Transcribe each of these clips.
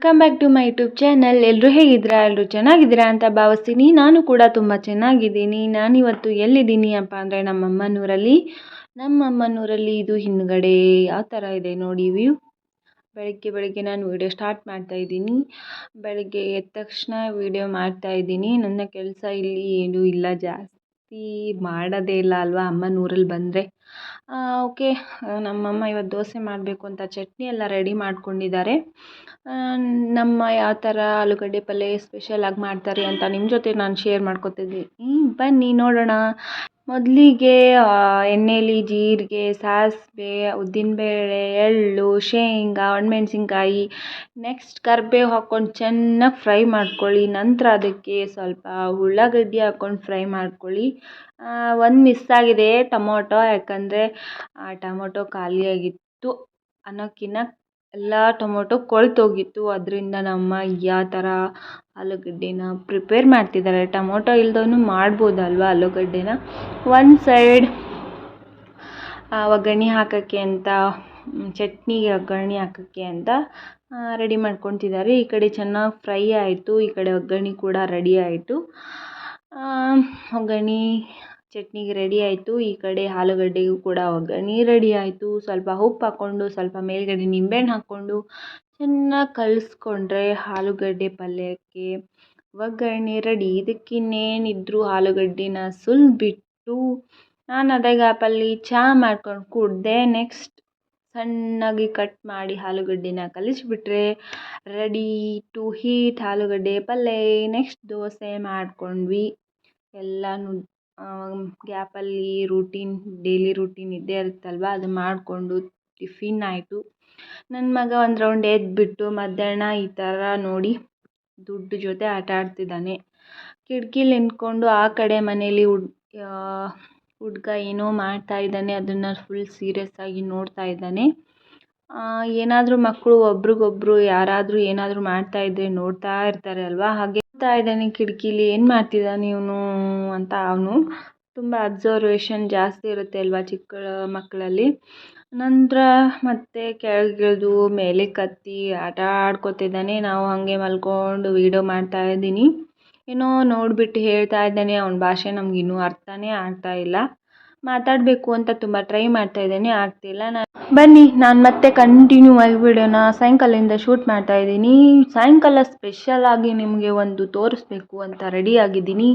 Welcome back to my YouTube channel. ಎಲ್ಲರೂ ಹೇಗಿದ್ದೀರಾ? ಎಲ್ಲರೂ ಚೆನ್ನಾಗಿದ್ದೀರಾ ಅಂತ ಭಾವಿಸ್ತೀನಿ. ನಾನು ಕೂಡ ತುಂಬ ಚೆನ್ನಾಗಿದ್ದೀನಿ. ನಾನಿವತ್ತು ಎಲ್ಲಿದ್ದೀನಿ ಅಪ್ಪ ಅಂದರೆ ನಮ್ಮಮ್ಮನೂರಲ್ಲಿ ಇದು ಹಿಂದ್ಗಡೆ ಯಾವ ಥರ ಇದೆ ನೋಡಿ ವ್ಯೂ. ಬೆಳಗ್ಗೆ ನಾನು ವೀಡಿಯೋ ಸ್ಟಾರ್ಟ್ ಮಾಡ್ತಾ ಇದ್ದೀನಿ. ಬೆಳಗ್ಗೆ ಎದ್ದ ತಕ್ಷಣ ವೀಡಿಯೋ ಮಾಡ್ತಾ ಇದ್ದೀನಿ. ನನ್ನ ಕೆಲಸ ಇಲ್ಲಿ ಏನೂ ಇಲ್ಲ, ಜಾಸ್ತಿ ಮಾಡೋದೇ ಇಲ್ಲ ಅಲ್ವಾ ಅಮ್ಮನೂರಲ್ಲಿ ಬಂದರೆ. ಓಕೆ, ನಮ್ಮಮ್ಮ ಇವತ್ತು ದೋಸೆ ಮಾಡಬೇಕು ಅಂತ ಚಟ್ನಿ ಎಲ್ಲ ರೆಡಿ ಮಾಡ್ಕೊಂಡಿದ್ದಾರೆ. ನಮ್ಮ ಯಾವ ಥರ ಆಲೂಗಡ್ಡೆ ಪಲ್ಯ ಸ್ಪೆಷಲಾಗಿ ಮಾಡ್ತಾರೆ ಅಂತ ನಿಮ್ಮ ಜೊತೆ ನಾನು ಶೇರ್ ಮಾಡ್ಕೊತಿದ್ದೀನಿ. ಬನ್ನಿ ನೋಡೋಣ. ಮೊದಲಿಗೆ ಎಣ್ಣೆಲಿ ಜೀರಿಗೆ, ಸಾಸಿವೆ, ಉದ್ದಿನಬೇಳೆ, ಎಳ್ಳು, ಶೇಂಗಾ, ಒಣಮೆಣ್ಸಿನ್ಕಾಯಿ, ನೆಕ್ಸ್ಟ್ ಕರಿಬೇವು ಹಾಕ್ಕೊಂಡು ಚೆನ್ನಾಗಿ ಫ್ರೈ ಮಾಡ್ಕೊಳ್ಳಿ. ನಂತರ ಅದಕ್ಕೆ ಸ್ವಲ್ಪ ಉಳ್ಳಾಗಡ್ಡಿ ಹಾಕ್ಕೊಂಡು ಫ್ರೈ ಮಾಡ್ಕೊಳ್ಳಿ. ಒಂದು ಮಿಸ್ ಆಗಿದೆ ಟೊಮೊಟೊ, ಯಾಕಂದರೆ ಆ ಟೊಮೊಟೊ ಖಾಲಿಯಾಗಿತ್ತು ಅನ್ನೋಕ್ಕಿಂತ ಎಲ್ಲ ಟೊಮೊಟೊ ಕೊಳ್ತೋಗಿತ್ತು. ಅದರಿಂದ ನಮ್ಮ ಯಾವ ಥರ ಆಲೂಗಡ್ಡೆನ ಪ್ರಿಪೇರ್ ಮಾಡ್ತಿದ್ದಾರೆ. ಟೊಮೊಟೊ ಇಲ್ದವೂ ಮಾಡ್ಬೋದಲ್ವ ಆಲೂಗಡ್ಡೆನ. ಒಂದು ಸೈಡ್ ಒಗ್ಗರಣೆ ಹಾಕೋಕ್ಕೆ ಅಂತ, ಚಟ್ನಿಗೆ ಒಗ್ಗರಣೆ ಹಾಕೋಕ್ಕೆ ಅಂತ ರೆಡಿ ಮಾಡ್ಕೊತಿದ್ದಾರೆ. ಈ ಕಡೆ ಚೆನ್ನಾಗಿ ಫ್ರೈ ಆಯಿತು, ಈ ಕಡೆ ಒಗ್ಗರಣೆ ಕೂಡ ರೆಡಿ ಆಯಿತು. ಒಗ್ಗರಣೆ ಚಟ್ನಿಗೆ ರೆಡಿ ಆಯಿತು, ಈ ಕಡೆ ಆಲೂಗಡ್ಡೆಗೂ ಕೂಡ ಒಗ್ಗರಣೆ ರೆಡಿ ಆಯಿತು. ಸ್ವಲ್ಪ ಉಪ್ಪು ಹಾಕ್ಕೊಂಡು, ಸ್ವಲ್ಪ ಮೇಲ್ಗಡೆ ನಿಂಬೆಹಣ್ಣು ಹಾಕ್ಕೊಂಡು ಚೆನ್ನಾಗಿ ಕಲಿಸ್ಕೊಂಡ್ರೆ ಆಲೂಗಡ್ಡೆ ಪಲ್ಯಕ್ಕೆ ಒಗ್ಗರಣೆ ರೆಡಿ. ಇದಕ್ಕಿನ್ನೇನಿದ್ರು ಆಲೂಗಡ್ಡೆನ ಸುಲಿದ್ಬಿಟ್ಟು ನಾನು ಅದೇ ಗ್ಯಾಪಲ್ಲಿ ಚಹಾ ಮಾಡ್ಕೊಂಡು ಕುಡಿದೆ. ನೆಕ್ಸ್ಟ್ ಸಣ್ಣಗೆ ಕಟ್ ಮಾಡಿ ಆಲೂಗಡ್ಡೆನ ಕಲಿಸ್ಬಿಟ್ರೆ ರೆಡಿ ಟು ಹೀಟ್ ಆಲೂಗಡ್ಡೆ ಪಲ್ಯ. ನೆಕ್ಸ್ಟ್ ದೋಸೆ ಮಾಡ್ಕೊಂಡ್ವಿ. ಎಲ್ಲನೂ ಗ್ಯಾಪಲ್ಲಿ ಡೈಲಿ ರೂಟೀನ್ ಇದ್ದೇ ಇರುತ್ತಲ್ವ, ಅದು ಮಾಡಿಕೊಂಡು ಟಿಫಿನ್ ಆಯಿತು. ನನ್ನ ಮಗ ಒಂದು ರೌಂಡ್ ಎದ್ದುಬಿಟ್ಟು ಮಧ್ಯಾಹ್ನ ಈ ಥರ ನೋಡಿ ದುಡ್ಡು ಜೊತೆ ಆಟ ಆಡ್ತಿದ್ದಾನೆ. ಕಿಟಕಿಲಿ ನಿಂತ್ಕೊಂಡು ಆ ಕಡೆ ಮನೇಲಿ ಹುಡುಗ ಏನೋ ಮಾಡ್ತಾ ಇದ್ದಾನೆ, ಅದನ್ನು ಫುಲ್ ಸೀರಿಯಸ್ ಆಗಿ ನೋಡ್ತಾ ಇದ್ದಾನೆ. ಏನಾದರೂ ಮಕ್ಕಳು ಒಬ್ರಿಗೊಬ್ರು ಯಾರಾದರೂ ಏನಾದರೂ ಮಾಡ್ತಾ ಇದ್ದರೆ ನೋಡ್ತಾ ಇರ್ತಾರೆ ಅಲ್ವಾ, ಹಾಗೆ ನೋಡ್ತಾ ಇದ್ದಾನೆ ಕಿಟಕಿಲಿ. ಏನು ಮಾಡ್ತಿದ್ದಾನೆ ಇವನು ಅಂತ. ಅವನು ತುಂಬ ಅಬ್ಸರ್ವೇಷನ್ ಜಾಸ್ತಿ ಇರುತ್ತೆ ಅಲ್ವಾ ಚಿಕ್ಕ ಮಕ್ಕಳಲ್ಲಿ. ನಂತರ ಮತ್ತೆ ಕೆಳಗಿಳಿದು ಮೇಲೆ ಕತ್ತಿ ಆಟ ಆಡ್ಕೊತಿದ್ದಾನೆ. ನಾವು ಹಾಗೆ ಮಲ್ಕೊಂಡು ವೀಡಿಯೋ ಮಾಡ್ತಾ ಇದ್ದೀನಿ. ಏನೋ ನೋಡಿಬಿಟ್ಟು ಹೇಳ್ತಾ ಇದ್ದಾನೆ. ಅವನ ಭಾಷೆ ನಮ್ಗೆ ಇನ್ನೂ ಅರ್ಥನೇ ಆಗ್ತಾ ಇಲ್ಲ. ಮಾತಾಡಬೇಕು ಅಂತ ತುಂಬ ಟ್ರೈ ಮಾಡ್ತಾ ಇದ್ದೇನೆ, ಆಗ್ತಿಲ್ಲ. ಬನ್ನಿ ನಾನು ಮತ್ತೆ ಕಂಟಿನ್ಯೂ ಆಗಿ ವೀಡಿಯೋನ ಸಾಯಂಕಾಲದಿಂದ ಶೂಟ್ ಮಾಡ್ತಾ ಇದ್ದೀನಿ. ಸಾಯಂಕಾಲ ಸ್ಪೆಷಲಾಗಿ ನಿಮಗೆ ಒಂದು ತೋರಿಸ್ಬೇಕು ಅಂತ ರೆಡಿ ಆಗಿದ್ದೀನಿ.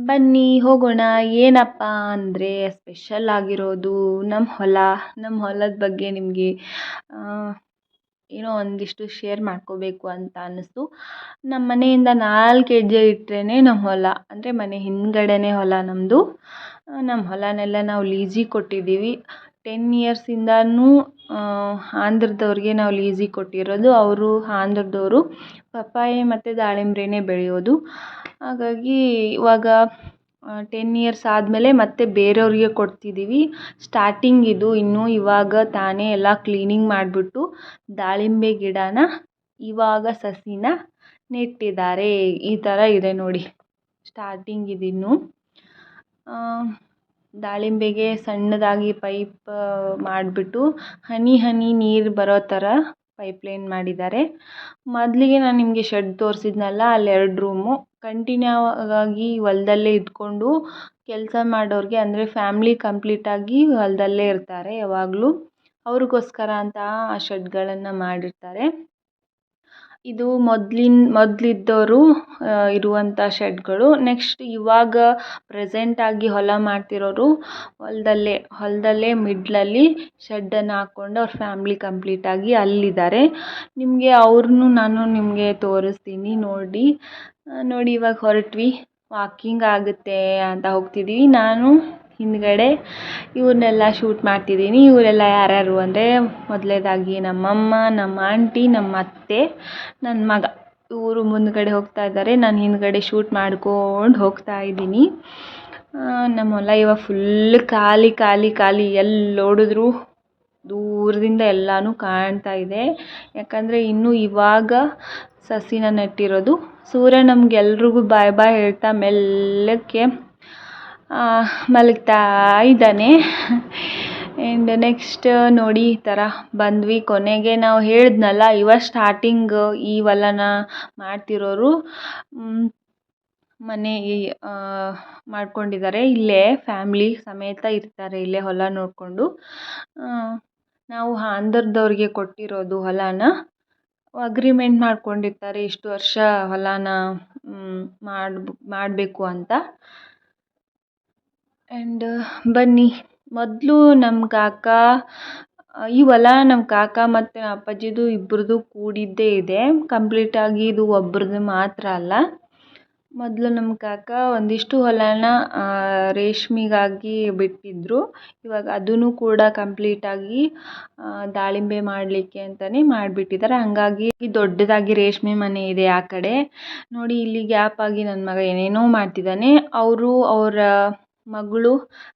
ಬನ್ನಿ ಹೋಗೋಣ. ಏನಪ್ಪ ಅಂದರೆ ಸ್ಪೆಷಲ್ ಆಗಿರೋದು ನಮ್ಮ ಹೊಲದ ಬಗ್ಗೆ ನಿಮಗೆ ಏನೋ ಒಂದಿಷ್ಟು ಶೇರ್ ಮಾಡ್ಕೋಬೇಕು ಅಂತ ಅನ್ನಿಸ್ತು. ನಮ್ಮ ಮನೆಯಿಂದ 4 ಹೆಜ್ಜೆ ಇಟ್ಟರೆ ನಮ್ಮ ಹೊಲ, ಅಂದರೆ ಮನೆ ಹಿಂದ್ಗಡೆನೇ ಹೊಲ ನಮ್ಮದು. ನಮ್ಮ ಹೊಲನೆಲ್ಲ ನಾವು ಲೀಸಿಗೆ ಕೊಟ್ಟಿದ್ದೀವಿ. 10 ಇಯರ್ಸಿಂದನೂ ಆಂಧ್ರದವ್ರಿಗೆ ನಾವು ಲೀಸಿಗೆ ಕೊಟ್ಟಿರೋದು. ಅವರು ಆಂಧ್ರದವರು ಪಪ್ಪಾಯಿ ಮತ್ತು ದಾಳಿಂಬ್ರೆನೇ ಬೆಳೆಯೋದು. ಹಾಗಾಗಿ ಇವಾಗ 10 ಇಯರ್ಸ್ ಆದಮೇಲೆ ಮತ್ತೆ ಬೇರೆಯವ್ರಿಗೆ ಕೊಡ್ತಿದ್ದೀವಿ. ಸ್ಟಾರ್ಟಿಂಗ್ ಇದು ಇನ್ನು. ಇವಾಗ ತಾನೇ ಎಲ್ಲ ಕ್ಲೀನಿಂಗ್ ಮಾಡಿಬಿಟ್ಟು ದಾಳಿಂಬೆ ಗಿಡನ ಇವಾಗ ಸಸಿನ ನೆಟ್ಟಿದ್ದಾರೆ. ಈ ಥರ ಇದೆ ನೋಡಿ, ಸ್ಟಾರ್ಟಿಂಗ್ ಇದಿನ್ನು. ದಾಳಿಂಬೆಗೆ ಸಣ್ಣದಾಗಿ ಪೈಪ್ ಮಾಡಿಬಿಟ್ಟು ಹನಿ ನೀರು ಬರೋ ಥರ ಪೈಪ್ಲೈನ್ ಮಾಡಿದ್ದಾರೆ. ಮೊದಲಿಗೆ ನಾನು ನಿಮಗೆ ಶೆಡ್ ತೋರಿಸಿದ್ನಲ್ಲ, ಅಲ್ಲಿ 2 ರೂಮು. ಕಂಟಿನ್ಯೂ ಆಗಿ ಹೊಲದಲ್ಲೇ ಇದ್ಕೊಂಡು ಕೆಲಸ ಮಾಡೋರಿಗೆ, ಅಂದರೆ ಫ್ಯಾಮ್ಲಿ ಕಂಪ್ಲೀಟಾಗಿ ಹೊಲದಲ್ಲೇ ಇರ್ತಾರೆ ಯಾವಾಗಲೂ. ಅವ್ರಿಗೋಸ್ಕರ ಅಂತ ಆ ಶೆಡ್ಗಳನ್ನು ಮಾಡಿರ್ತಾರೆ. ಇದು ಮೊದಲಿದ್ದವರು ಇರುವಂಥ ಶೆಡ್ಗಳು. ನೆಕ್ಸ್ಟ್ ಇವಾಗ ಪ್ರೆಸೆಂಟಾಗಿ ಹೊಲ ಮಾಡ್ತಿರೋರು ಹೊಲದಲ್ಲೇ ಮಿಡ್ಲಲ್ಲಿ ಶೆಡ್ಡನ್ನು ಹಾಕ್ಕೊಂಡು ಅವ್ರ ಫ್ಯಾಮ್ಲಿ ಕಂಪ್ಲೀಟಾಗಿ ಅಲ್ಲಿದ್ದಾರೆ. ನಿಮಗೆ ಅವ್ರನ್ನೂ ನಾನು ನಿಮಗೆ ತೋರಿಸ್ತೀನಿ ನೋಡಿ. ಇವಾಗ ಹೊರಟ್ವಿ, ವಾಕಿಂಗ್ ಆಗುತ್ತೆ ಅಂತ ಹೋಗ್ತಿದ್ದೀವಿ. ನಾನು ಹಿಂದ್ಗಡೆ ಇವ್ರನ್ನೆಲ್ಲ ಶೂಟ್ ಮಾಡ್ತಿದ್ದೀನಿ. ಇವರೆಲ್ಲ ಯಾರ್ಯಾರು ಅಂದರೆ ಮೊದಲನೇದಾಗಿ ನಮ್ಮಮ್ಮ, ನಮ್ಮ ಆಂಟಿ, ನಮ್ಮ ಅತ್ತೆ, ನನ್ನ ಮಗ. ಇವರು ಮುಂದ್ಗಡೆ ಹೋಗ್ತಾ ಇದ್ದಾರೆ, ನಾನು ಹಿಂದ್ಗಡೆ ಶೂಟ್ ಮಾಡ್ಕೊಂಡು ಹೋಗ್ತಾ ಇದ್ದೀನಿ. ನಮ್ಮ ಹೊಲ ಇವಾಗ ಫುಲ್ ಖಾಲಿ. ಎಲ್ಲಿ ನೋಡಿದ್ರು ದೂರದಿಂದ ಎಲ್ಲನೂ ಕಾಣ್ತಾ ಇದೆ. ಯಾಕಂದರೆ ಇನ್ನೂ ಇವಾಗ ಸಸಿನ ನೆಟ್ಟಿರೋದು. ಸೂರ್ಯ ನಮಗೆಲ್ರಿಗೂ ಬಾಯ್ ಹೇಳ್ತಾ ಮೆಲ್ಲಕ್ಕೆ ಮಲಗ್ತಾ ಇದ್ದಾನೆ. ಆ್ಯಂಡ್ ನೆಕ್ಸ್ಟ್ ನೋಡಿ ಈ ಥರ ಬಂದ್ವಿ. ಕೊನೆಗೆ ನಾವು ಹೇಳಿದ್ನಲ್ಲ, ಸ್ಟಾರ್ಟಿಂಗ್ ಈ ಹೊಲನ ಮಾಡ್ತಿರೋರು ಮನೆ ಮಾಡ್ಕೊಂಡಿದ್ದಾರೆ. ಇಲ್ಲೇ ಫ್ಯಾಮ್ಲಿ ಸಮೇತ ಇರ್ತಾರೆ, ಇಲ್ಲೇ ಹೊಲ ನೋಡಿಕೊಂಡು. ನಾವು ಆಂಧ್ರದವ್ರಿಗೆ ಕೊಟ್ಟಿರೋದು ಹೊಲನ. ಅಗ್ರಿಮೆಂಟ್ ಮಾಡ್ಕೊಂಡಿರ್ತಾರೆ ಇಷ್ಟು ವರ್ಷ ಹೊಲನ ಮಾಡಬೇಕು ಅಂತ. ಆ್ಯಂಡ್ ಬನ್ನಿ, ಮೊದಲು ನಮ್ಮ ಕಾಕ ಈ ಹೊಲ ನಮ್ಮ ಕಾಕ ಮತ್ತು ಅಪ್ಪಾಜಿದು ಇಬ್ಬರದು ಕೂಡಿದ್ದೇ ಇದೆ. ಕಂಪ್ಲೀಟಾಗಿ ಇದು ಒಬ್ರದ್ದು ಮಾತ್ರ ಅಲ್ಲ. ಮೊದಲು ನಮ್ಮ ಕಾಕ ಒಂದಿಷ್ಟು ಹೊಲನ ರೇಷ್ಮೆಗಾಗಿ ಬಿಟ್ಟಿದ್ದರು. ಇವಾಗ ಅದನ್ನು ಕೂಡ ಕಂಪ್ಲೀಟಾಗಿ ದಾಳಿಂಬೆ ಮಾಡಲಿಕ್ಕೆ ಅಂತಲೇ ಮಾಡಿಬಿಟ್ಟಿದ್ದಾರೆ. ಹಾಗಾಗಿ ದೊಡ್ಡದಾಗಿ ರೇಷ್ಮೆ ಮನೆ ಇದೆ ಆ ಕಡೆ. ನೋಡಿ, ಇಲ್ಲಿ ಗ್ಯಾಪ್ ಆಗಿ ನನ್ನ ಮಗ ಏನೇನೋ ಮಾಡ್ತಿದ್ದಾನೆ. ಅವರ ಮಗಳು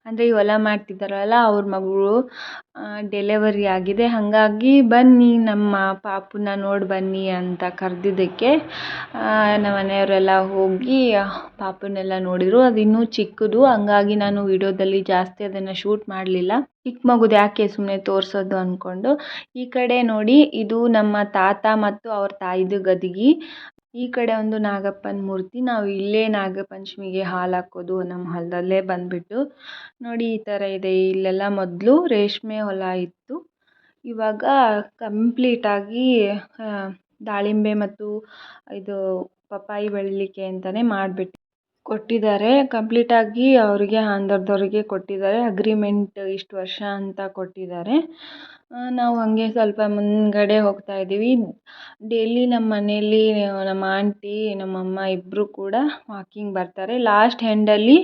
ಅಂದರೆ ಈ ಹೊಲ ಮಾಡ್ತಿದ್ದಾರಲ್ಲ, ಅವ್ರ ಮಗಳು ಡೆಲಿವರಿ ಆಗಿದೆ. ಹಾಗಾಗಿ ಬನ್ನಿ ನಮ್ಮ ಪಾಪುನ ನೋಡಿ ಬನ್ನಿ ಅಂತ ಕರೆದಿದ್ದಕ್ಕೆ ನಮ್ಮ ಮನೆಯವರೆಲ್ಲ ಹೋಗಿ ಪಾಪುನೆಲ್ಲ ನೋಡಿದರು. ಅದು ಇನ್ನೂ ಚಿಕ್ಕದು, ಹಂಗಾಗಿ ನಾನು ವಿಡಿಯೋದಲ್ಲಿ ಜಾಸ್ತಿ ಅದನ್ನು ಶೂಟ್ ಮಾಡಲಿಲ್ಲ. ಚಿಕ್ಕ ಮಗುದು ಯಾಕೆ ಸುಮ್ಮನೆ ತೋರಿಸೋದು ಅಂದ್ಕೊಂಡು. ಈ ಕಡೆ ನೋಡಿ, ಇದು ನಮ್ಮ ತಾತ ಮತ್ತು ಅವ್ರ ತಾಯಿದು ಗದ್ಗೆ. ಈ ಕಡೆ ಒಂದು ನಾಗಪ್ಪನ ಮೂರ್ತಿ. ನಾವು ಇಲ್ಲೇ ನಾಗಪಂಚಮಿಗೆ ಹಾಲು ಹಾಕೋದು ನಮ್ಮ ಹೊಲದಲ್ಲೇ ಬಂದುಬಿಟ್ಟು. ನೋಡಿ, ಈ ಥರ ಇದೆ. ಇಲ್ಲೆಲ್ಲ ಮೊದಲು ರೇಷ್ಮೆ ಹೊಲ ಇತ್ತು. ಇವಾಗ ಕಂಪ್ಲೀಟಾಗಿ ದಾಳಿಂಬೆ ಮತ್ತು ಇದು ಪಪ್ಪಾಯಿ ಬೆಳೀಲಿಕ್ಕೆ ಅಂತಲೇ ಕೊಟ್ಟಿದ್ದಾರೆ. ಕಂಪ್ಲೀಟಾಗಿ ಅವರಿಗೆ ಆಂಧ್ರದವ್ರಿಗೆ ಕೊಟ್ಟಿದ್ದಾರೆ. ಅಗ್ರಿಮೆಂಟ್ ಇಷ್ಟು ವರ್ಷ ಅಂತ ಕೊಟ್ಟಿದ್ದಾರೆ. ನಾವು ಹಾಗೆ ಸ್ವಲ್ಪ ಮುಂದುಗಡೆ ಹೋಗ್ತಾ ಇದ್ದೀವಿ. ಡೈಲಿ ನಮ್ಮ ಮನೆಯಲ್ಲಿ ನಮ್ಮ ಆಂಟಿ, ನಮ್ಮಮ್ಮ ಇಬ್ಬರು ಕೂಡ ವಾಕಿಂಗ್ ಬರ್ತಾರೆ. ಲಾಸ್ಟ್ ಎಂಡಲ್ಲಿ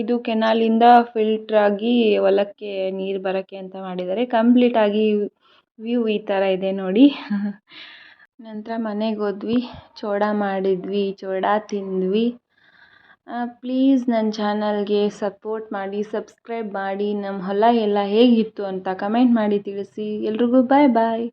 ಇದು ಕೆನಾಲಿಂದ ಫಿಲ್ಟ್ರಾಗಿ ಹೊಲಕ್ಕೆ ನೀರು ಬರೋಕ್ಕೆ ಅಂತ ಮಾಡಿದ್ದಾರೆ. ಕಂಪ್ಲೀಟಾಗಿ ವ್ಯೂ ಈ ಥರ ಇದೆ ನೋಡಿ. ನಂತರ ಮನೆಗೆ ಹೋದ್ವಿ, ಚೋಡ ಮಾಡಿದ್ವಿ, ಚೋಡ ತಿಂದ್ವಿ. ಪ್ಲೀಸ್ ನನ್ನ ಚಾನಲ್ಗೆ ಸಪೋರ್ಟ್ ಮಾಡಿ, ಸಬ್ಸ್ಕ್ರೈಬ್ ಮಾಡಿ. ನಮ್ಮ ಹೊಲ ಎಲ್ಲ ಹೇಗಿತ್ತು ಅಂತ ಕಮೆಂಟ್ ಮಾಡಿ ತಿಳಿಸಿ. ಎಲ್ರಿಗೂ ಬಾಯ್ ಬಾಯ್.